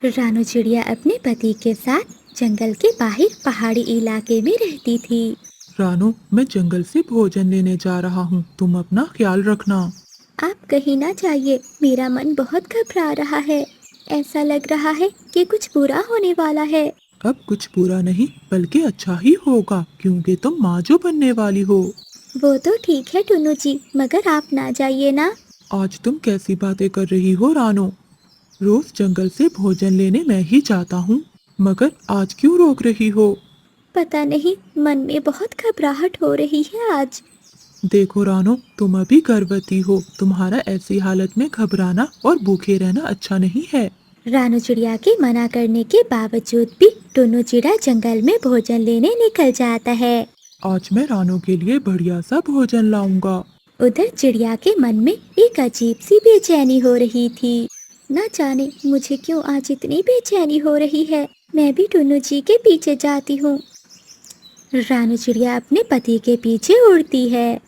रानू चिड़िया अपने पति के साथ जंगल के बाहर पहाड़ी इलाके में रहती थी। रानू, मैं जंगल से भोजन लेने जा रहा हूँ। तुम अपना ख्याल रखना। आप कहीं ना जाइए, मेरा मन बहुत घबरा रहा है। ऐसा लग रहा है कि कुछ बुरा होने वाला है। अब कुछ बुरा नहीं बल्कि अच्छा ही होगा, क्योंकि तुम माँ जो बनने वाली हो। वो तो ठीक है टुन्नू जी, मगर आप ना जाइए ना। आज तुम कैसी बातें कर रही हो रानू? रोज जंगल से भोजन लेने मैं ही जाता हूँ, मगर आज क्यों रोक रही हो? पता नहीं, मन में बहुत घबराहट हो रही है आज। देखो रानू, तुम अभी गर्भवती हो। तुम्हारा ऐसी हालत में घबराना और भूखे रहना अच्छा नहीं है। रानू चिड़िया के मना करने के बावजूद भी टुन्नू चिड़िया जंगल में भोजन लेने निकल जाता है। आज मैं रानू के लिए बढ़िया सा भोजन लाऊंगा। उधर चिड़िया के मन में एक अजीब सी बेचैनी हो रही थी। न जाने मुझे क्यों आज इतनी बेचैनी हो रही है। मैं भी टुन्नू जी के पीछे जाती हूँ। रानू चिड़िया अपने पति के पीछे उड़ती है।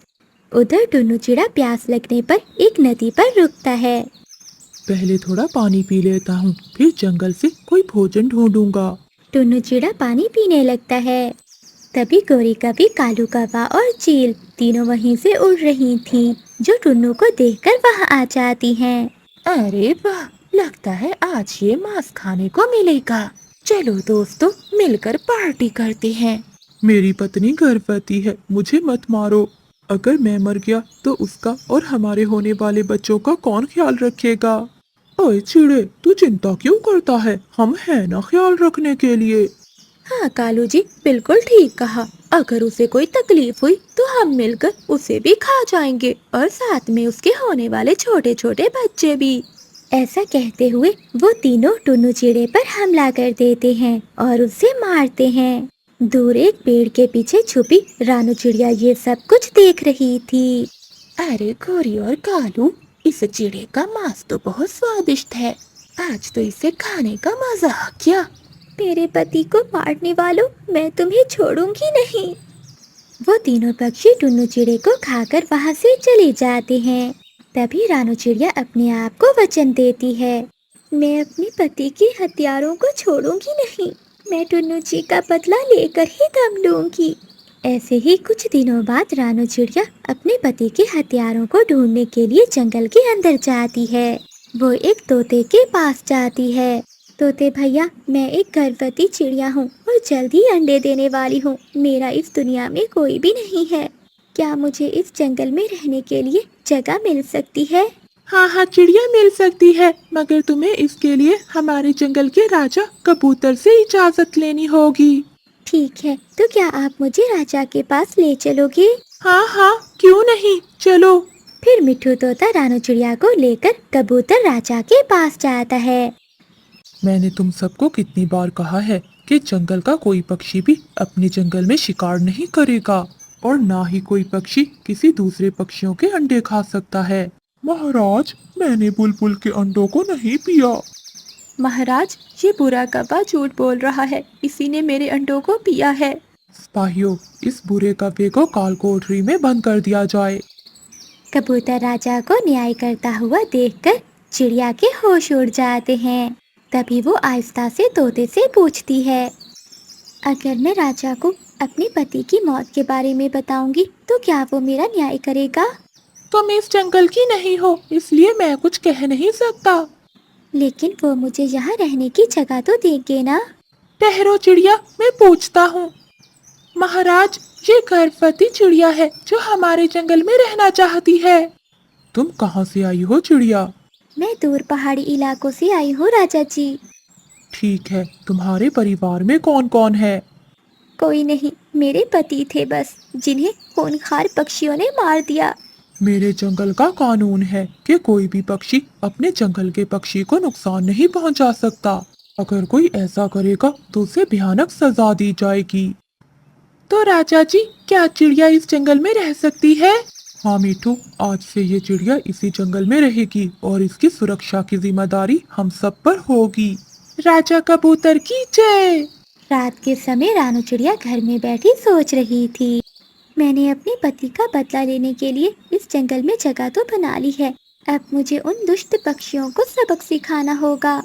उधर टुन्नू चिड़िया प्यास लगने पर एक नदी पर रुकता है। पहले थोड़ा पानी पी लेता हूँ, फिर जंगल से कोई भोजन ढूंढूंगा। टुन्नू चिड़िया पानी पीने लगता है। तभी गोरी कभी, कालू कौवा और चील तीनों वहीं से उड़ रही थीं, जो टुन्नू को देखकर वहां आ जाती हैं। अरे वाह, लगता है आज ये मांस खाने को मिलेगा। चलो दोस्तों, मिलकर पार्टी करते हैं। मेरी पत्नी गर्भवती है, मुझे मत मारो। अगर मैं मर गया तो उसका और हमारे होने वाले बच्चों का कौन ख्याल रखेगा? ओए चिड़े, तू चिंता क्यों करता है? हम हैं ना ख्याल रखने के लिए। हाँ कालू जी, बिल्कुल ठीक कहा। अगर उसे कोई तकलीफ हुई तो हम मिलकर उसे भी खा जाएंगे, और साथ में उसके होने वाले छोटे छोटे बच्चे भी। ऐसा कहते हुए वो तीनों टुन्नू चिड़े पर हमला कर देते हैं और उसे मारते हैं। दूर एक पेड़ के पीछे छुपी रानू चिड़िया ये सब कुछ देख रही थी। अरे गोरी और कालू, इस चिड़े का मांस तो बहुत स्वादिष्ट है। आज तो इसे खाने का मजा आ गया। मेरे पति को मारने वालों, मैं तुम्हें छोड़ूंगी नहीं। वो तीनों पक्षी टुन्नू चिड़े को खाकर वहां से चले जाते हैं। तभी रानू चिड़िया अपने आप को वचन देती है, मैं अपने पति के हथियारों को छोड़ूंगी नहीं। मैं टुन्नू जी का बदला लेकर ही दम लूंगी। ऐसे ही कुछ दिनों बाद रानू चिड़िया अपने पति के हथियारों को ढूंढने के लिए जंगल के अंदर जाती है। वो एक तोते के पास जाती है। तोते भैया, मैं एक गर्भवती चिड़िया हूँ और जल्द ही अंडे देने वाली हूँ। मेरा इस दुनिया में कोई भी नहीं है। क्या मुझे इस जंगल में रहने के लिए जगह मिल सकती है? हाँ हाँ चिड़िया, मिल सकती है, मगर तुम्हें इसके लिए हमारे जंगल के राजा कबूतर से इजाजत लेनी होगी। ठीक है, तो क्या आप मुझे राजा के पास ले चलोगे? हाँ हाँ, क्यों नहीं, चलो। फिर मिट्ठू तोता रानू चिड़िया को लेकर कबूतर राजा के पास जाता है। मैंने तुम सबको कितनी बार कहा है कि जंगल का कोई पक्षी भी अपने जंगल में शिकार नहीं करेगा, और ना ही कोई पक्षी किसी दूसरे पक्षियों के अंडे खा सकता है। महाराज, मैंने बुलबुल के अंडों को नहीं पिया। महाराज, ये बुरा कौवा झूठ बोल रहा है। इसी ने मेरे अंडों को पिया है। सिपाहियों, इस बुरे कौवे को काल कोठरी में बंद कर दिया जाए। कबूतर राजा को न्याय करता हुआ देखकर चिड़िया के होश उड़ जाते हैं। तभी वो आहिस्ता से तोते से पूछती है, अगर मैं राजा को अपने पति की मौत के बारे में बताऊंगी तो क्या वो मेरा न्याय करेगा? तुम इस जंगल की नहीं हो, इसलिए मैं कुछ कह नहीं सकता। लेकिन वो मुझे यहाँ रहने की जगह तो देंगे ना? ठहरो चिड़िया, मैं पूछता हूँ। महाराज, ये गर्भवती चिड़िया है जो हमारे जंगल में रहना चाहती है। तुम कहाँ से आई हो चिड़िया? मैं दूर पहाड़ी इलाकों से आई हूँ राजा जी। ठीक है, तुम्हारे परिवार में कौन कौन है? कोई नहीं, मेरे पति थे बस, जिन्हें खूंखार पक्षियों ने मार दिया। मेरे जंगल का कानून है कि कोई भी पक्षी अपने जंगल के पक्षी को नुकसान नहीं पहुंचा सकता। अगर कोई ऐसा करेगा तो उसे भयानक सजा दी जाएगी। तो राजा जी, क्या चिड़िया इस जंगल में रह सकती है? हाँ मिठू, आज से ये चिड़िया इसी जंगल में रहेगी और इसकी सुरक्षा की जिम्मेदारी हम सब पर होगी। राजा कबूतर की जय। रात के समय रानू चिड़िया घर में बैठी सोच रही थी, मैंने अपने पति का बदला लेने के लिए इस जंगल में जगह तो बना ली है। अब मुझे उन दुष्ट पक्षियों को सबक सिखाना होगा।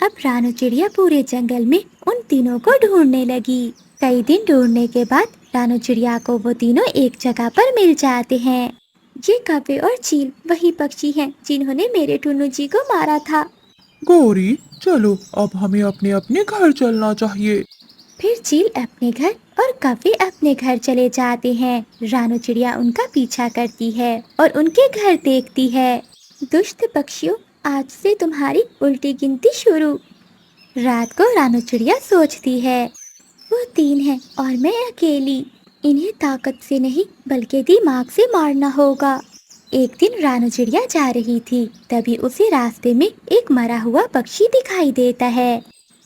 अब रानू चिड़िया पूरे जंगल में उन तीनों को ढूंढने लगी। कई दिन ढूंढने के बाद रानू चिड़िया को वो तीनों एक जगह पर मिल जाते हैं। ये कौवे और चील वही पक्षी हैं जिन्होंने मेरे टुन्नू जी को मारा था। गौरी, चलो अब हमें अपने अपने घर चलना चाहिए। फिर चील अपने घर और कौवे अपने घर चले जाते हैं। रानू चिड़िया उनका पीछा करती है और उनके घर देखती है। दुष्ट पक्षियों, आज से तुम्हारी उल्टी गिनती शुरू। रात को रानू चिड़िया सोचती है, वो तीन हैं और मैं अकेली। इन्हें ताकत से नहीं बल्कि दिमाग से मारना होगा। एक दिन रानू चिड़िया जा रही थी, तभी उसे रास्ते में एक मरा हुआ पक्षी दिखाई देता है।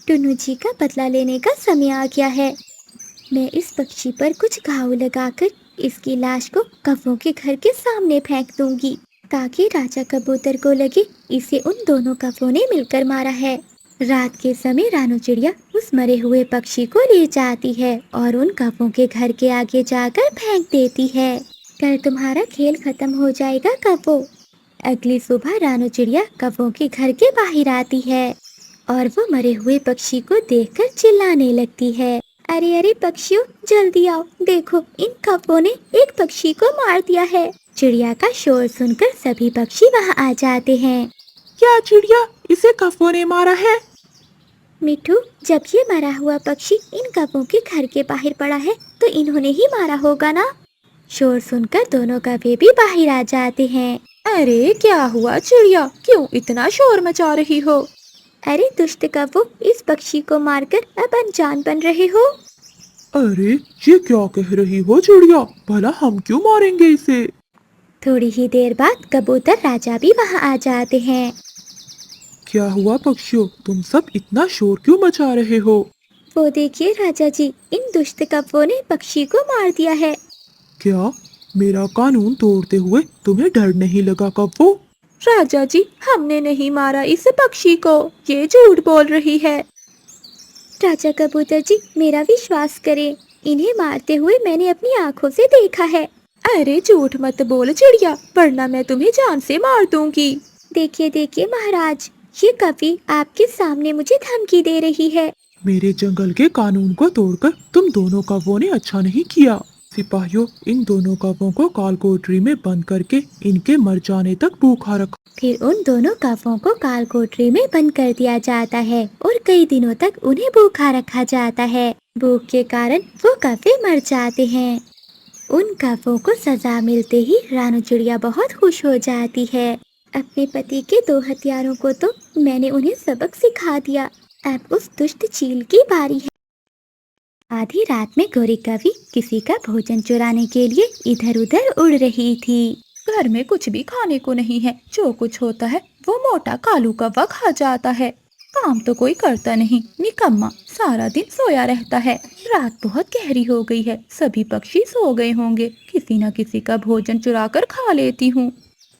टुन्नू जी का बदला लेने का समय आ गया है। मैं इस पक्षी पर कुछ घाव लगाकर इसकी लाश को कौवों के घर के सामने फेंक दूंगी, ताकि राजा कबूतर को लगे इसे उन दोनों कौवों ने मिलकर मारा है। रात के समय रानू चिड़िया उस मरे हुए पक्षी को ले जाती है और उन कौवों के घर के आगे जाकर फेंक देती है। कल तुम्हारा खेल खत्म हो जाएगा कौवों। अगली सुबह रानू चिड़िया कौवों के घर के बाहर आती है और वो मरे हुए पक्षी को देखकर चिल्लाने लगती है, अरे अरे पक्षियों, जल्दी आओ, देखो इन कौवों ने एक पक्षी को मार दिया है। चिड़िया का शोर सुनकर सभी पक्षी वहाँ आ जाते हैं। क्या चिड़िया, इसे कौवों ने मारा है? मिठू, जब ये मरा हुआ पक्षी इन कौवों के घर के बाहर पड़ा है तो इन्होंने ही मारा होगा ना। शोर सुनकर दोनों कौवे भी बाहर आ जाते हैं। अरे क्या हुआ चिड़िया, क्यों इतना शोर मचा रही हो? अरे दुष्ट कौवों, इस पक्षी को मारकर अब अनजान बन रहे हो। अरे ये क्या कह रही हो चिड़िया, भला हम क्यों मारेंगे इसे? थोड़ी ही देर बाद कबूतर राजा भी वहाँ आ जाते हैं। क्या हुआ पक्षियों, तुम सब इतना शोर क्यों मचा रहे हो? वो देखिए राजा जी, इन दुष्ट कौवों ने पक्षी को मार दिया है। क्या मेरा कानून तोड़ते हुए तुम्हें डर नहीं लगा कौवों? राजा जी, हमने नहीं मारा इस पक्षी को, ये झूठ बोल रही है। राजा कबूतर जी, मेरा विश्वास करें, इन्हें मारते हुए मैंने अपनी आँखों से देखा है। अरे झूठ मत बोल चिड़िया, वरना मैं तुम्हें जान से मार दूंगी। देखिए देखिए महाराज, ये कौवी आपके सामने मुझे धमकी दे रही है। मेरे जंगल के कानून को तोड़कर तुम दोनों कौवों ने अच्छा नहीं किया। सिपाहियों, इन दोनों कौवों को काल कोठरी में बंद करके इनके मर जाने तक भूखा रखो। फिर उन दोनों कौवों को काल कोठरी में बंद कर दिया जाता है और कई दिनों तक उन्हें भूखा रखा जाता है। भूख के कारण वो कौवे मर जाते हैं। उन कौवों को सजा मिलते ही रानू चिड़िया बहुत खुश हो जाती है। अपने पति के दो हथियारों को तो मैंने उन्हें सबक सिखा दिया, अब उस दुष्ट चील की बारी है। आधी रात में गौरी कवि किसी का भोजन चुराने के लिए इधर उधर उड़ रही थी। घर में कुछ भी खाने को नहीं है, जो कुछ होता है वो मोटा कालू कौवा खा जाता है। काम तो कोई करता नहीं, निकम्मा सारा दिन सोया रहता है। रात बहुत गहरी हो गई है, सभी पक्षी सो गए होंगे, किसी न किसी का भोजन चुरा कर खा लेती हूँ।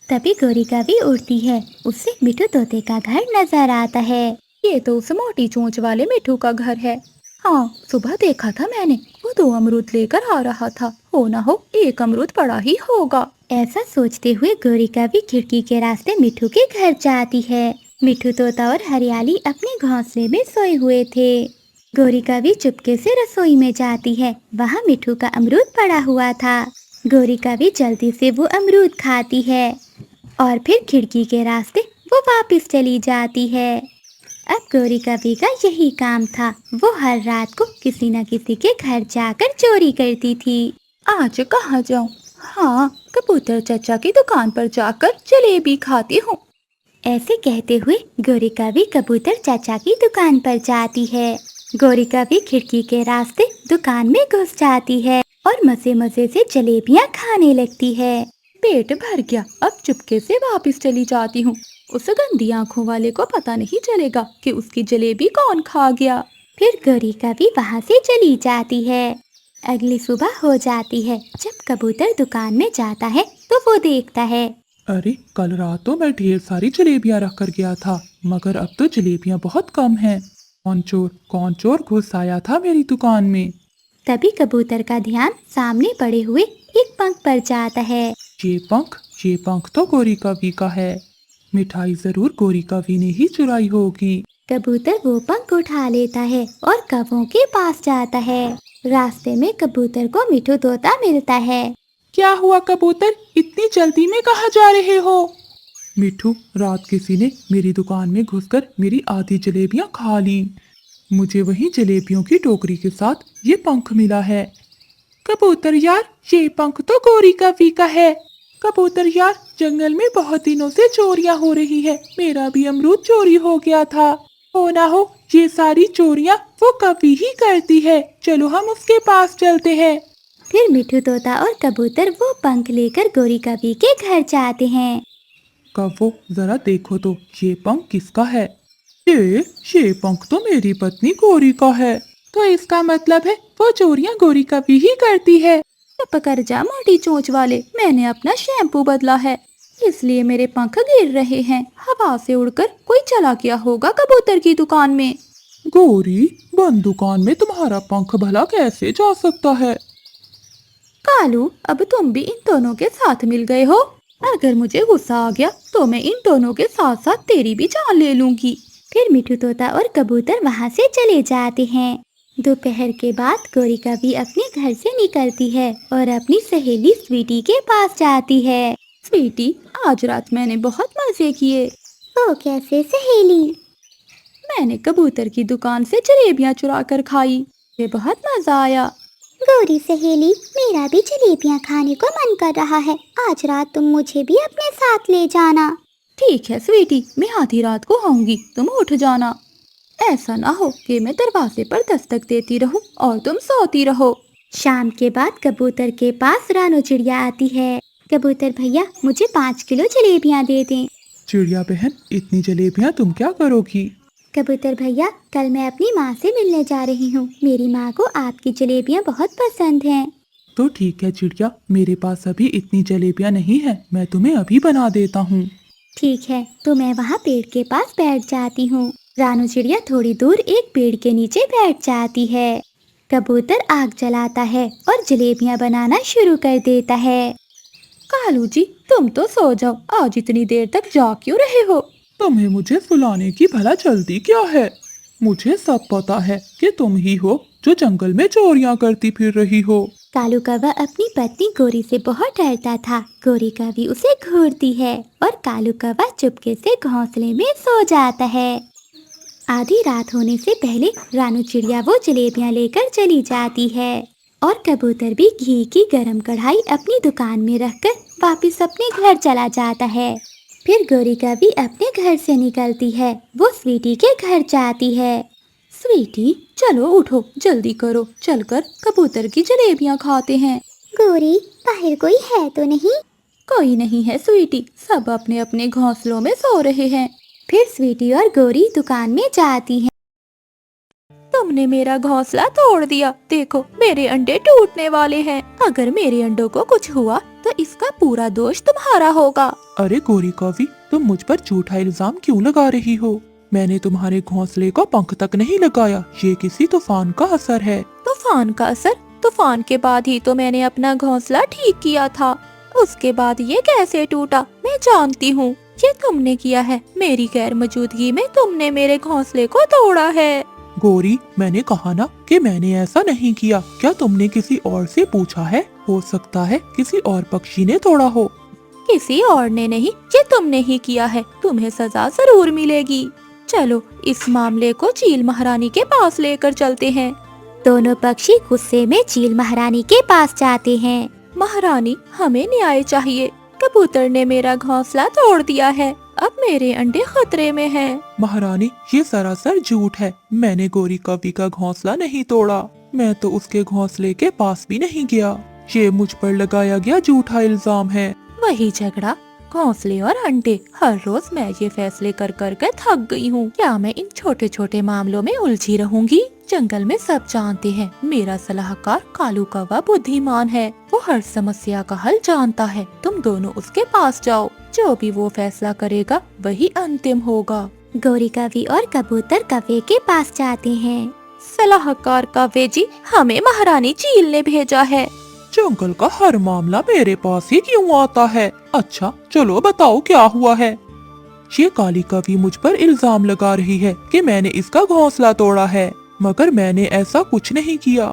तभी गौरी कवि उड़ती है, उससे मिठू तोते का घर नजर आता है। ये तो उस मोटी चोंच वाले मिठू का घर है। हाँ, सुबह देखा था मैंने, वो 2 अमरूद लेकर आ रहा था, हो ना हो 1 अमरूद पड़ा ही होगा। ऐसा सोचते हुए गौरी कवि खिड़की के रास्ते मिठू के घर जाती है। मिठू तोता और हरियाली अपने घोंसले में सोए हुए थे। गौरी कवि चुपके से रसोई में जाती है, वहाँ मिठू का अमरूद पड़ा हुआ था। गौरी कवि जल्दी से वो अमरूद खाती है और फिर खिड़की के रास्ते वो वापस चली जाती है। अब गौरी कवि का यही काम था, वो हर रात को किसी न किसी के घर जाकर चोरी करती थी। आज कहाँ जाऊँ? हाँ, कबूतर चाचा की दुकान पर जाकर जलेबी खाती हूँ। ऐसे कहते हुए गौरी कवि कबूतर चाचा की दुकान पर जाती है। गौरी कवि खिड़की के रास्ते दुकान में घुस जाती है और मजे मजे से जलेबियाँ खाने लगती है। पेट भर गया, अब चुपके से वापस चली जाती हूँ। उस गंदी आँखों वाले को पता नहीं चलेगा कि उसकी जलेबी कौन खा गया। फिर गौरी कवि वहाँ से चली जाती है। अगली सुबह हो जाती है। जब कबूतर दुकान में जाता है तो वो देखता है, अरे कल रात तो मैं ढेर सारी जलेबियां रख कर गया था, मगर अब तो जलेबियां बहुत कम हैं। कौन चोर घुस आया था मेरी दुकान में? तभी कबूतर का ध्यान सामने पड़े हुए एक पंख पर जाता है। ये पंख तो गौरी कवि का है। मिठाई जरूर गौरी कवि ने ही चुराई होगी। कबूतर वो पंख उठा लेता है और कौवों के पास जाता है। रास्ते में कबूतर को मिठू तोता मिलता है। क्या हुआ कबूतर, इतनी जल्दी में कहाँ जा रहे हो? मिठू, रात किसी ने मेरी दुकान में घुसकर मेरी आधी जलेबियां खा ली। मुझे वही जलेबियों की टोकरी के साथ ये पंख मिला है। कबूतर यार, ये पंख तो गोरी कवि का है। कबूतर यार, जंगल में बहुत दिनों से चोरियां हो रही है, मेरा भी अमरूद चोरी हो गया था। हो ना हो, ये सारी चोरियां वो कवि ही करती है, चलो हम उसके पास चलते हैं। फिर मिठू तोता और कबूतर वो पंख लेकर गोरी कवि के घर जाते हैं। कव्वो, जरा देखो तो ये पंख किसका है? ये पंख तो मेरी पत्नी गोरी का है। तो इसका मतलब है वो चोरियां गोरी कवि ही करती है। चुप कर जा मोटी चोंच वाले, मैंने अपना शैम्पू बदला है, इसलिए मेरे पंख गिर रहे हैं। हवा से उड़कर कोई चला गया होगा कबूतर की दुकान में। गोरी, बंद दुकान में तुम्हारा पंख भला कैसे जा सकता है? कालू, अब तुम भी इन दोनों के साथ मिल गए हो। अगर मुझे गुस्सा आ गया तो मैं इन दोनों के साथ साथ तेरी भी जान ले लूंगी। फिर मिठू तोता और कबूतर वहाँ से चले जाते हैं। दोपहर के बाद गोरी कवि अपने घर से निकलती है और अपनी सहेली स्वीटी के पास जाती है। स्वीटी, आज रात मैंने बहुत मजे किए। वो कैसे सहेली? मैंने कबूतर की दुकान से जलेबियां चुरा कर खाई, मुझे बहुत मजा आया। गोरी सहेली, मेरा भी जलेबियाँ खाने को मन कर रहा है, आज रात तुम मुझे भी अपने साथ ले जाना। ठीक है स्वीटी, मैं आधी रात को आऊंगी, तुम उठ जाना। ऐसा ना हो कि मैं दरवाजे पर दस्तक देती रहूं और तुम सोती रहो। शाम के बाद कबूतर के पास रानो चिड़िया आती है। कबूतर भैया, मुझे 5 किलो जलेबियाँ दे दें। चिड़िया बहन, इतनी जलेबियां तुम क्या करोगी? कबूतर भैया, कल मैं अपनी माँ से मिलने जा रही हूँ, मेरी माँ को आपकी जलेबियाँ बहुत पसंद हैं। तो ठीक है चिड़िया, मेरे पास अभी इतनी जलेबियां नहीं है, मैं तुम्हें अभी बना देता हूँ। ठीक है, तो मैं वहाँ पेड़ के पास बैठ जाती हूँ। रानू चिड़िया थोड़ी दूर एक पेड़ के नीचे बैठ जाती है। कबूतर आग जलाता है और जलेबियाँ बनाना शुरू कर देता है। कालू जी, तुम तो सो जाओ, आज इतनी देर तक जाग क्यों रहे हो? तुम्हें मुझे सुलाने की भला जल्दी क्या है? मुझे सब पता है कि तुम ही हो जो जंगल में चोरियां करती फिर रही हो। कालू कौवा अपनी पत्नी गोरी से बहुत डरता था। गोरी कौवी उसे घूरती है और कालू कौवा चुपके से घोंसले में सो जाता है। आधी रात होने से पहले रानू चिड़िया वो जलेबियाँ लेकर चली जाती है और कबूतर भी घी की गरम कढ़ाई अपनी दुकान में रखकर वापस अपने घर चला जाता है। फिर गोरी कौवी अपने घर से निकलती है, वो स्वीटी के घर जाती है। स्वीटी, चलो उठो, जल्दी करो, चलकर कबूतर की जलेबियां खाते हैं। गोरी, बाहर कोई है तो नहीं? कोई नहीं है स्वीटी, सब अपने अपने घोंसलों में सो रहे हैं। फिर स्वीटी और गोरी दुकान में जाती हैं। तुमने मेरा घोंसला तोड़ दिया, देखो मेरे अंडे टूटने वाले हैं। अगर मेरे अंडों को कुछ हुआ तो इसका पूरा दोष तुम्हारा होगा। अरे गोरी कौवी, तुम मुझ पर झूठा इल्जाम क्यों लगा रही हो? मैंने तुम्हारे घोंसले को पंख तक नहीं लगाया, ये किसी तूफान का असर है। तूफान का असर? तूफान के बाद ही तो मैंने अपना घोंसला ठीक किया था, उसके बाद ये कैसे टूटा? मैं जानती हूँ, ये तुमने किया है, मेरी गैर मौजूदगी में तुमने मेरे घोंसले को तोड़ा है। गोरी, मैंने कहा ना कि मैंने ऐसा नहीं किया। क्या तुमने किसी और से पूछा है? हो सकता है किसी और पक्षी ने तोड़ा हो। किसी और ने नहीं, ये तुमने ही किया है, तुम्हें सजा जरूर मिलेगी। चलो इस मामले को चील महारानी के पास लेकर चलते हैं। दोनों पक्षी गुस्से में चील महारानी के पास जाते हैं। महारानी, हमें न्याय चाहिए, कबूतर ने मेरा घोंसला तोड़ दिया है, अब मेरे अंडे खतरे में हैं। महारानी, ये सरासर झूठ है, मैंने गोरी कवि का घोंसला नहीं तोड़ा, मैं तो उसके घोंसले के पास भी नहीं गया, ये मुझ पर लगाया गया झूठा इल्जाम है। वही झगड़ा, घोंसले और अंडे, हर रोज मैं ये फैसले कर कर कर थक गई हूँ। क्या मैं इन छोटे छोटे मामलों में उलझी रहूंगी? जंगल में सब जानते हैं, मेरा सलाहकार कालू कौवा बुद्धिमान है, वो हर समस्या का हल जानता है। तुम दोनों उसके पास जाओ, जो भी वो फैसला करेगा वही अंतिम होगा। गोरी कवि और कबूतर कौवे के पास जाते हैं। सलाहकार कौवे जी, हमें महारानी चील ने भेजा है। जंगल का हर मामला मेरे पास ही क्यों आता है? अच्छा चलो बताओ क्या हुआ है। ये काली कवि मुझ पर इल्जाम लगा रही है कि मैंने इसका घोंसला तोड़ा है, मगर मैंने ऐसा कुछ नहीं किया।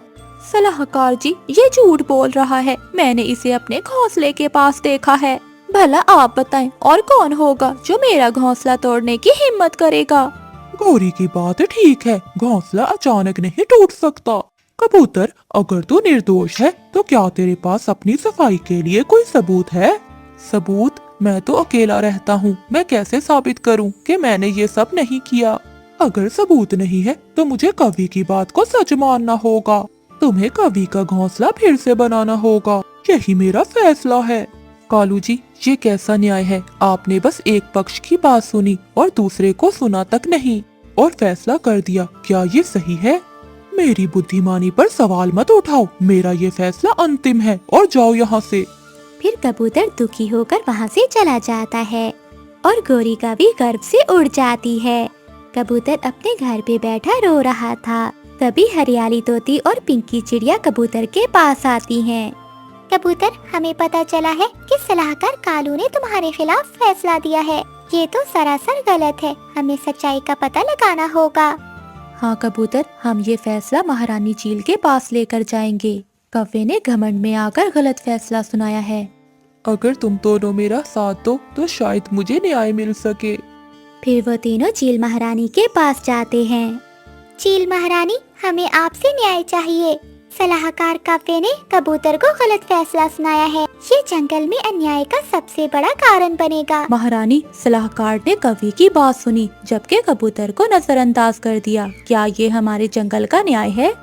सलाहकार जी, ये झूठ बोल रहा है। मैंने इसे अपने घोंसले के पास देखा है। भला आप बताएं, और कौन होगा जो मेरा घोंसला तोड़ने की हिम्मत करेगा? गौरी की बात ठीक है, घोंसला अचानक नहीं टूट सकता। कबूतर, अगर तू निर्दोष है तो क्या तेरे पास अपनी सफाई के लिए कोई सबूत है? सबूत? मैं तो अकेला रहता हूँ, मैं कैसे साबित करूँ कि मैंने ये सब नहीं किया? अगर सबूत नहीं है तो मुझे कवि की बात को सच मानना होगा। तुम्हें कवि का घोंसला फिर से बनाना होगा, यही मेरा फैसला है। कालू जी, ये कैसा न्याय है? आपने बस एक पक्ष की बात सुनी और दूसरे को सुना तक नहीं और फैसला कर दिया। क्या ये सही है? मेरी बुद्धिमानी पर सवाल मत उठाओ, मेरा ये फैसला अंतिम है और जाओ यहाँ से। फिर कबूतर दुखी होकर वहाँ से चला जाता है और गौरी का भी गर्व से उड़ जाती है। कबूतर अपने घर पे बैठा रो रहा था। तभी हरियाली तोती और पिंकी चिड़िया कबूतर के पास आती हैं। कबूतर, हमें पता चला है कि सलाहकार कालू ने तुम्हारे खिलाफ फैसला दिया है। ये तो सरासर गलत है, हमें सच्चाई का पता लगाना होगा। हाँ कबूतर, हम ये फैसला महारानी चील के पास लेकर जाएंगे। कव्वे ने घमंड में आकर गलत फैसला सुनाया है। अगर तुम दोनों मेरा साथ दो तो शायद मुझे न्याय मिल सके। फिर वो तीनों चील महारानी के पास जाते हैं। चील महारानी, हमें आपसे न्याय चाहिए। सलाहकार कव्वे ने कबूतर को गलत फैसला सुनाया है। ये जंगल में अन्याय का सबसे बड़ा कारण बनेगा। महारानी, सलाहकार ने कवि की बात सुनी जबकि कबूतर को नजरअंदाज कर दिया। क्या ये हमारे जंगल का न्याय है?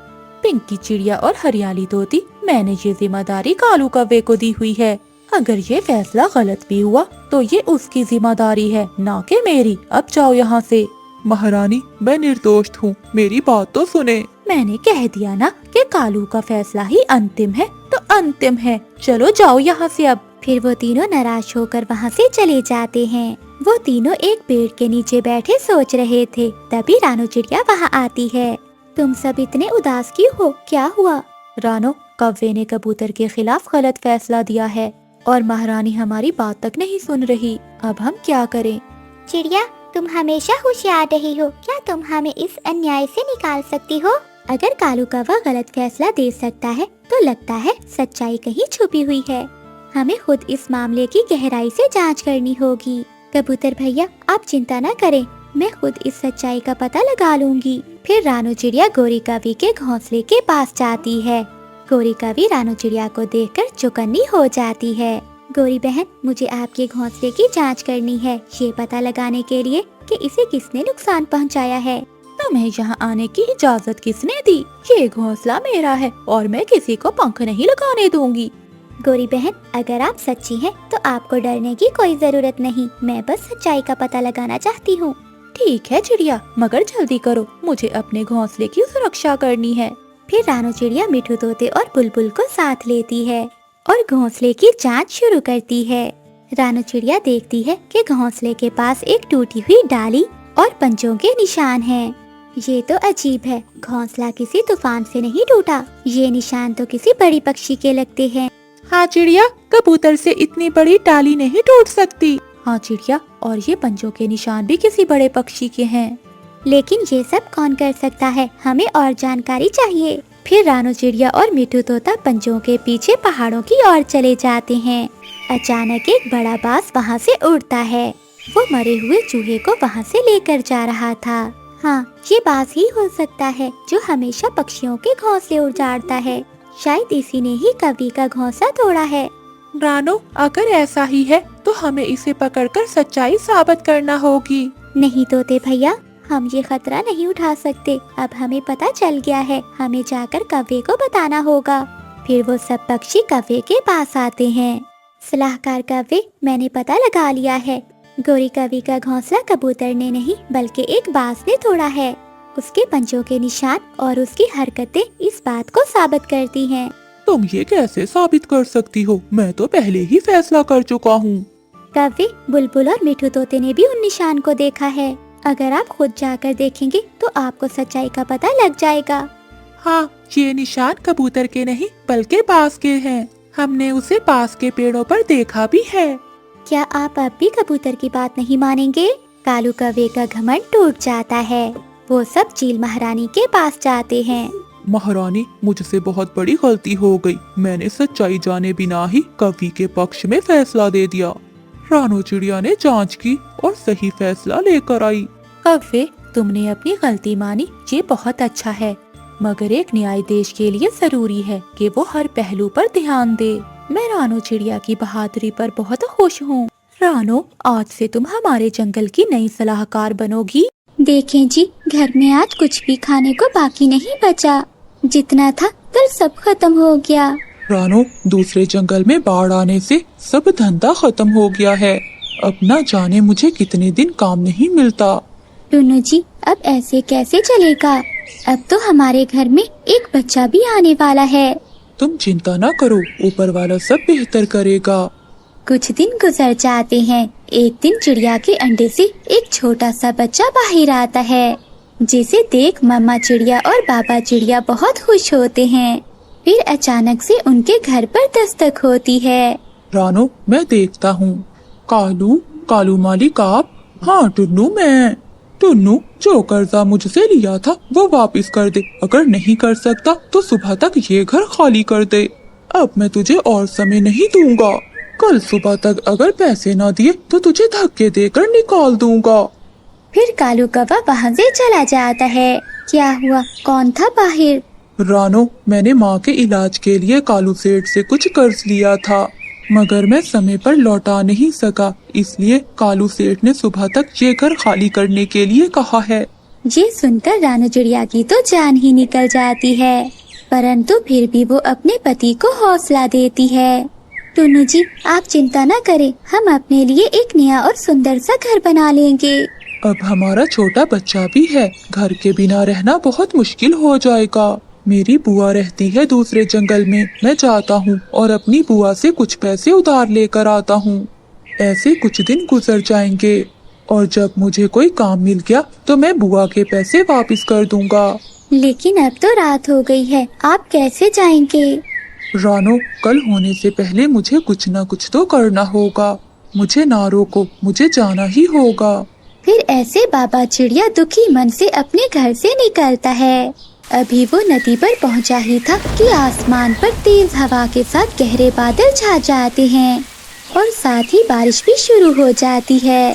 पिंकी चिड़िया और हरियाली तोती, मैंने ये जिम्मेदारी कालू कव्वे को दी हुई है। अगर ये फैसला गलत भी हुआ तो ये उसकी जिम्मेदारी है, ना कि मेरी। अब जाओ यहाँ से। महारानी, मैं निर्दोष हूँ, मेरी बात तो सुने। मैंने कह दिया ना कि कालू का फैसला ही अंतिम है, तो अंतिम है। चलो जाओ यहाँ से अब। फिर वो तीनों नाराज होकर वहाँ से चले जाते हैं। वो तीनों एक पेड़ के नीचे बैठे सोच रहे थे। तभी रानो चिड़िया वहाँ आती है। तुम सब इतने उदास क्यों हो? क्या हुआ? रानो, कव्वे ने कबूतर के खिलाफ गलत फैसला दिया है और महारानी हमारी बात तक नहीं सुन रही। अब हम क्या करें? चिड़िया, तुम हमेशा होशियार रही हो। क्या तुम हमें इस अन्याय से निकाल सकती हो? अगर कालू कव्वा गलत फैसला दे सकता है तो लगता है सच्चाई कहीं छुपी हुई है। हमें खुद इस मामले की गहराई से जांच करनी होगी। कबूतर भैया, आप चिंता न करें, मैं खुद इस सच्चाई का पता लगा लूंगी। फिर रानो चिड़िया गौरी कवि के घोंसले के पास जाती है। गौरी कवि रानो चिड़िया को देखकर चौकन्नी हो जाती है। गौरी बहन, मुझे आपके घोंसले की जांच करनी है, ये पता लगाने के लिए कि इसे किसने नुकसान पहुंचाया है। तुम्हें यहाँ आने की इजाजत किसने दी? ये घोंसला मेरा है और मैं किसी को पंख नहीं लगाने दूंगी। गौरी बहन, अगर आप सच्ची हैं तो आपको डरने की कोई जरूरत नहीं। मैं बस सच्चाई का पता लगाना चाहती हूँ। ठीक है चिड़िया, मगर जल्दी करो, मुझे अपने घोंसले की सुरक्षा करनी है। फिर रानो चिड़िया मिठू तोते और बुलबुल को साथ लेती है और घोंसले की जांच शुरू करती है। रानो चिड़िया देखती है कि घोंसले के पास एक टूटी हुई डाली और पंजों के निशान हैं। ये तो अजीब है, घोंसला किसी तूफान से नहीं टूटा। ये निशान तो किसी बड़ी पक्षी के लगते हैं। हाँ चिड़िया, कबूतर से इतनी बड़ी डाली नहीं टूट सकती। हाँ चिड़िया, और ये पंजों के निशान भी किसी बड़े पक्षी के हैं। लेकिन ये सब कौन कर सकता है? हमें और जानकारी चाहिए। फिर रानो चिड़िया और मिठू तोता पंजों के पीछे पहाड़ों की ओर चले जाते हैं। अचानक एक बड़ा बाज वहाँ से उड़ता है। वो मरे हुए चूहे को वहाँ से लेकर जा रहा था। हाँ, ये बाज ही हो सकता है जो हमेशा पक्षियों के घोंसले उजाड़ता है। शायद इसी ने ही कवि का घोंसला तोड़ा है। रानो, अगर ऐसा ही है तो हमें इसे पकड़कर सच्चाई साबित करना होगी। नहीं तोते भैया, हम ये खतरा नहीं उठा सकते। अब हमें पता चल गया है, हमें जाकर कव्वे को बताना होगा। फिर वो सब पक्षी कव्वे के पास आते हैं। सलाहकार कव्वे, मैंने पता लगा लिया है। गौरी कवि का घोंसला कबूतर ने नहीं बल्कि एक बाज ने तोड़ा है। उसके पंजों के निशान और उसकी हरकतें इस बात को साबित करती हैं। तुम ये कैसे साबित कर सकती हो? मैं तो पहले ही फैसला कर चुका हूँ। कव्वे, बुलबुल और मिठू तोते ने भी उन निशान को देखा है। अगर आप खुद जाकर देखेंगे तो आपको सच्चाई का पता लग जाएगा। हाँ, ये निशान कबूतर के नहीं बल्कि बाज के हैं। हमने उसे पास के पेड़ों पर देखा भी है। क्या आप अब भी कबूतर की बात नहीं मानेंगे? कालू कौवे का घमंड टूट जाता है। वो सब चील महारानी के पास जाते हैं। महारानी, मुझसे बहुत बड़ी गलती हो गई। मैंने सच्चाई जाने बिना ही कवि के पक्ष में फैसला दे दिया। रानो चिड़िया ने जांच की और सही फैसला लेकर आई। कौवे, तुमने अपनी गलती मानी, ये बहुत अच्छा है, मगर एक न्याय देश के लिए जरूरी है कि वो हर पहलू पर ध्यान दे। मैं रानो चिड़िया की बहादुरी पर बहुत खुश हूँ। रानो, आज से तुम हमारे जंगल की नई सलाहकार बनोगी। देखें जी, घर में आज कुछ भी खाने को बाकी नहीं बचा। जितना था कल सब खत्म हो गया। रानो, दूसरे जंगल में बाढ़ आने से सब धंधा खत्म हो गया है। अब न जाने मुझे कितने दिन काम नहीं मिलता। टुन्नू जी, अब ऐसे कैसे चलेगा? अब तो हमारे घर में एक बच्चा भी आने वाला है। तुम चिंता न करो, ऊपर वाला सब बेहतर करेगा। कुछ दिन गुजर जाते हैं। एक दिन चिड़िया के अंडे से एक छोटा सा बच्चा बाहर आता है, जिसे देख मम्मा चिड़िया और बाबा चिड़िया बहुत खुश होते हैं। फिर अचानक से उनके घर पर दस्तक होती है। रानो, मैं देखता हूँ। कालू मालिक आप? हाँ टुन्नू, मैं। टुन्नू, जो कर्जा मुझसे लिया था वो वापस कर दे। अगर नहीं कर सकता तो सुबह तक ये घर खाली कर दे। अब मैं तुझे और समय नहीं दूंगा। कल सुबह तक अगर पैसे न दिए तो तुझे धक्के देकर निकाल दूंगा। फिर कालू कौवा वहाँ से चला जाता है। क्या हुआ? कौन था बाहर? रानो, मैंने माँ के इलाज के लिए कालू सेठ से कुछ कर्ज लिया था, मगर मैं समय पर लौटा नहीं सका। इसलिए कालू सेठ ने सुबह तक ये घर खाली करने के लिए कहा है। ये सुनकर रानो चिड़िया की तो जान ही निकल जाती है, परंतु फिर भी वो अपने पति को हौसला देती है। टुन्नू जी, आप चिंता न करें, हम अपने लिए एक नया और सुंदर सा घर बना लेंगे। अब हमारा छोटा बच्चा भी है, घर के बिना रहना बहुत मुश्किल हो जाएगा। मेरी बुआ रहती है दूसरे जंगल में। मैं जाता हूँ और अपनी बुआ से कुछ पैसे उधार लेकर आता हूँ। ऐसे कुछ दिन गुजर जाएंगे और जब मुझे कोई काम मिल गया तो मैं बुआ के पैसे वापस कर दूंगा। लेकिन अब तो रात हो गई है, आप कैसे जाएंगे? रानो, कल होने से पहले मुझे कुछ न कुछ तो करना होगा। मुझे ना रोको, मुझे जाना ही होगा। फिर ऐसे बाबा चिड़िया दुखी मन से अपने घर से निकलता है। अभी वो नदी पर पहुंचा ही था कि आसमान पर तेज हवा के साथ गहरे बादल छा जाते हैं और साथ ही बारिश भी शुरू हो जाती है।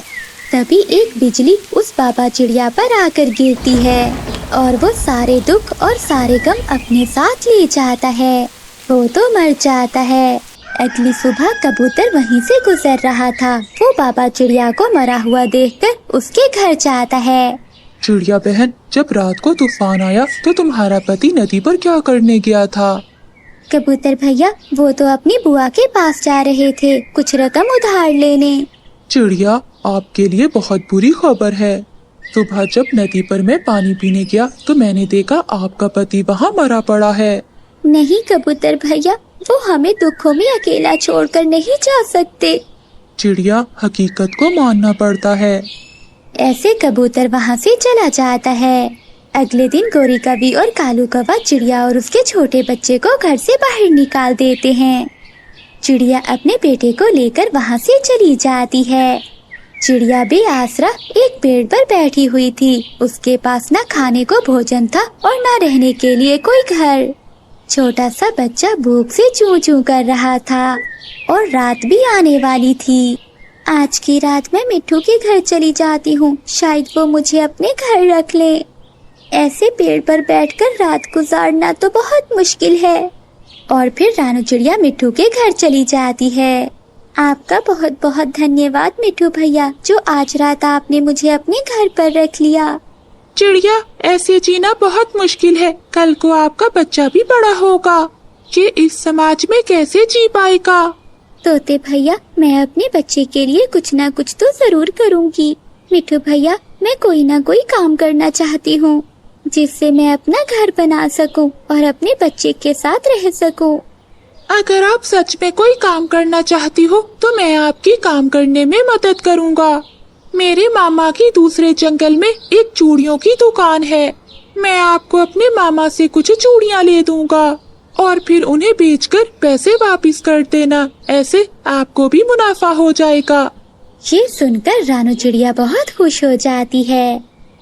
तभी एक बिजली उस बाबा चिड़िया पर आकर गिरती है और वो सारे दुख और सारे गम अपने साथ ले जाता है। वो तो मर जाता है। अगली सुबह कबूतर वहीं से गुजर रहा था। वो बाबा चिड़िया को मरा हुआ देखकर उसके घर जाता है। चिड़िया बहन, जब रात को तूफान आया तो तुम्हारा पति नदी पर क्या करने गया था? कबूतर भैया, वो तो अपनी बुआ के पास जा रहे थे कुछ रकम उधार लेने। चिड़िया, आपके लिए बहुत बुरी खबर है। सुबह जब नदी पर मैं पानी पीने गया तो मैंने देखा आपका पति वहाँ मरा पड़ा है। नहीं कबूतर भैया, वो हमें दुखों में अकेला छोड़कर नहीं जा सकते। चिड़िया, हकीकत को मानना पड़ता है। ऐसे कबूतर वहाँ से चला जाता है। अगले दिन गोरी कवि और कालू कौवा चिड़िया और उसके छोटे बच्चे को घर से बाहर निकाल देते हैं। चिड़िया अपने बेटे को लेकर वहाँ से चली जाती है। चिड़िया बेआसरा एक पेड़ पर बैठी हुई थी। उसके पास न खाने को भोजन था और न रहने के लिए कोई घर। छोटा सा बच्चा भूख से चूं चूं कर रहा था और रात भी आने वाली थी। आज की रात मैं मिट्ठू के घर चली जाती हूँ, शायद वो मुझे अपने घर रख ले। ऐसे पेड़ पर बैठकर रात गुजारना तो बहुत मुश्किल है। और फिर रानो चिड़िया मिट्ठू के घर चली जाती है। आपका बहुत बहुत धन्यवाद मिट्ठू भैया, जो आज रात आपने मुझे अपने घर पर रख लिया। चिड़िया, ऐसे जीना बहुत मुश्किल है। कल को आपका बच्चा भी बड़ा होगा। ये इस समाज में कैसे जी पाएगा? तोते भैया, मैं अपने बच्चे के लिए कुछ ना कुछ तो जरूर करूँगी। मिट्ठू भैया, मैं कोई ना कोई काम करना चाहती हूँ जिससे मैं अपना घर बना सकूँ और अपने बच्चे के साथ रह सकूँ। अगर आप सच में कोई काम करना चाहती हो तो मैं आपकी काम करने में मदद करूँगा। मेरे मामा की दूसरे जंगल में एक चूड़ियों की दुकान है। मैं आपको अपने मामा से कुछ चूड़ियाँ ले दूंगा। और फिर उन्हें बेचकर पैसे वापस कर देना, ऐसे आपको भी मुनाफा हो जाएगा। ये सुनकर रानू चिड़िया बहुत खुश हो जाती है।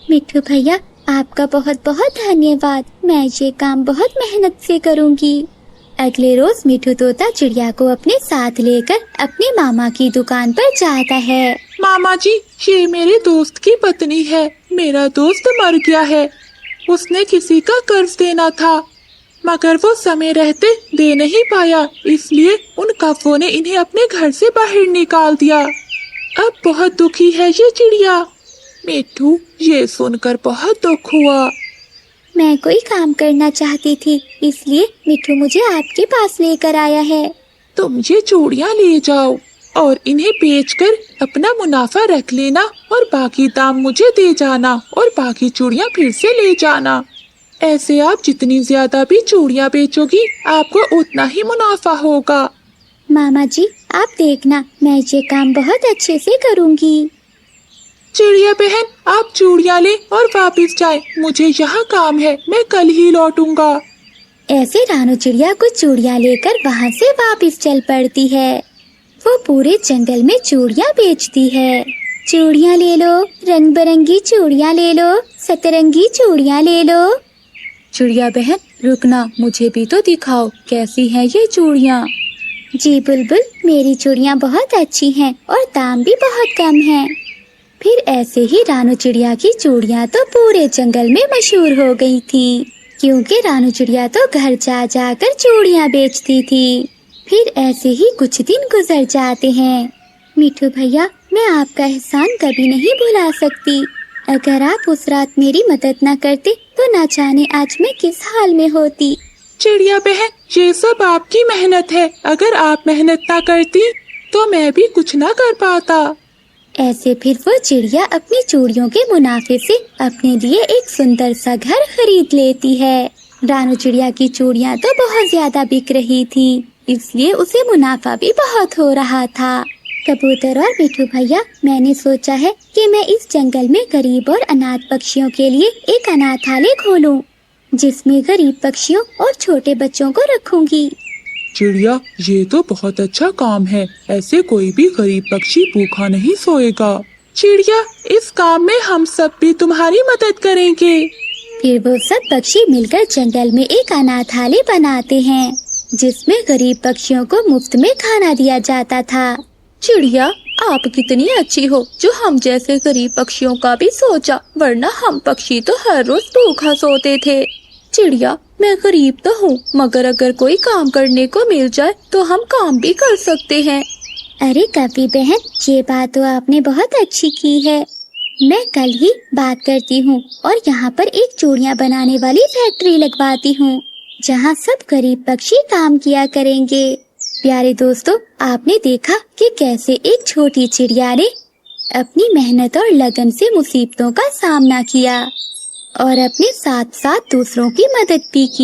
मिट्ठू भैया, आपका बहुत बहुत धन्यवाद। मैं ये काम बहुत मेहनत से करूँगी। अगले रोज मिट्ठू तोता चिड़िया को अपने साथ लेकर अपने मामा की दुकान पर जाता है। मामा जी, ये मेरे दोस्त की पत्नी है। मेरा दोस्त मर गया है। उसने किसी का कर्ज देना था, मगर वो समय रहते दे नहीं पाया, इसलिए उन कौवों ने इन्हें अपने घर से बाहर निकाल दिया। अब बहुत दुखी है ये चिड़िया। मिट्ठू, ये सुनकर बहुत दुख हुआ। मैं कोई काम करना चाहती थी, इसलिए मिट्ठू मुझे आपके पास लेकर आया है। तुम ये चूड़ियाँ ले जाओ और इन्हें बेचकर अपना मुनाफा रख लेना और बाकी दाम मुझे दे जाना और बाकी चूड़ियाँ फिर से ले जाना। ऐसे आप जितनी ज्यादा भी चूड़ियाँ बेचोगी, आपको उतना ही मुनाफा होगा। मामा जी, आप देखना, मैं ये काम बहुत अच्छे से करूँगी। चिड़िया बहन, आप चूड़ियाँ ले और वापस जाए। मुझे यहाँ काम है, मैं कल ही लौटूंगा। ऐसे रानू चिड़िया कुछ चूड़ियाँ लेकर वहाँ से वापस चल पड़ती है। वो पूरे जंगल में चूड़ियाँ बेचती है। चूड़ियाँ ले लो, रंग बिरंगी चूड़ियाँ ले लो, सतरंगी चूड़ियाँ ले लो। चिड़िया बहन, रुकना, मुझे भी तो दिखाओ कैसी हैं ये चूड़ियाँ। जी बुलबुल, मेरी चूड़ियाँ बहुत अच्छी हैं और दाम भी बहुत कम है। फिर ऐसे ही रानू चिड़िया की चूड़ियाँ तो पूरे जंगल में मशहूर हो गई थी, क्योंकि रानू चिड़िया तो घर जा जाकर चूड़ियाँ बेचती थी। फिर ऐसे ही कुछ दिन गुजर जाते हैं। मिट्ठू भैया, मैं आपका एहसान कभी नहीं भुला सकती। अगर आप उस रात मेरी मदद न करते तो न जाने आज मैं किस हाल में होती। चिड़िया बहन, ये सब आपकी मेहनत है। अगर आप मेहनत ना करती तो मैं भी कुछ ना कर पाता। ऐसे फिर वो चिड़िया अपनी चूड़ियों के मुनाफे से अपने लिए एक सुंदर सा घर खरीद लेती है। रानू चिड़िया की चूड़ियाँ तो बहुत ज्यादा बिक रही थी, इसलिए उसे मुनाफा भी बहुत हो रहा था। कबूतर और मिट्ठू भैया, मैंने सोचा है कि मैं इस जंगल में गरीब और अनाथ पक्षियों के लिए एक अनाथालय खोलूं, जिसमें गरीब पक्षियों और छोटे बच्चों को रखूंगी। चिड़िया, ये तो बहुत अच्छा काम है। ऐसे कोई भी गरीब पक्षी भूखा नहीं सोएगा। चिड़िया, इस काम में हम सब भी तुम्हारी मदद करेंगे। फिर वो सब पक्षी मिलकर जंगल में एक अनाथालय बनाते हैं, जिसमें गरीब पक्षियों को मुफ्त में खाना दिया जाता था। चिड़िया, आप कितनी अच्छी हो जो हम जैसे गरीब पक्षियों का भी सोचा, वरना हम पक्षी तो हर रोज भूखा सोते थे। चिड़िया, मैं गरीब तो हूँ, मगर अगर कोई काम करने को मिल जाए तो हम काम भी कर सकते हैं। अरे कवि बहन, ये बात तो आपने बहुत अच्छी की है। मैं कल ही बात करती हूँ और यहाँ पर एक चूड़ियाँ बनाने वाली फैक्ट्री लगवाती हूँ, जहाँ सब गरीब पक्षी काम किया करेंगे। प्यारे दोस्तों, आपने देखा कि कैसे एक छोटी चिड़िया ने अपनी मेहनत और लगन से मुसीबतों का सामना किया और अपने साथ साथ दूसरों की मदद भी की।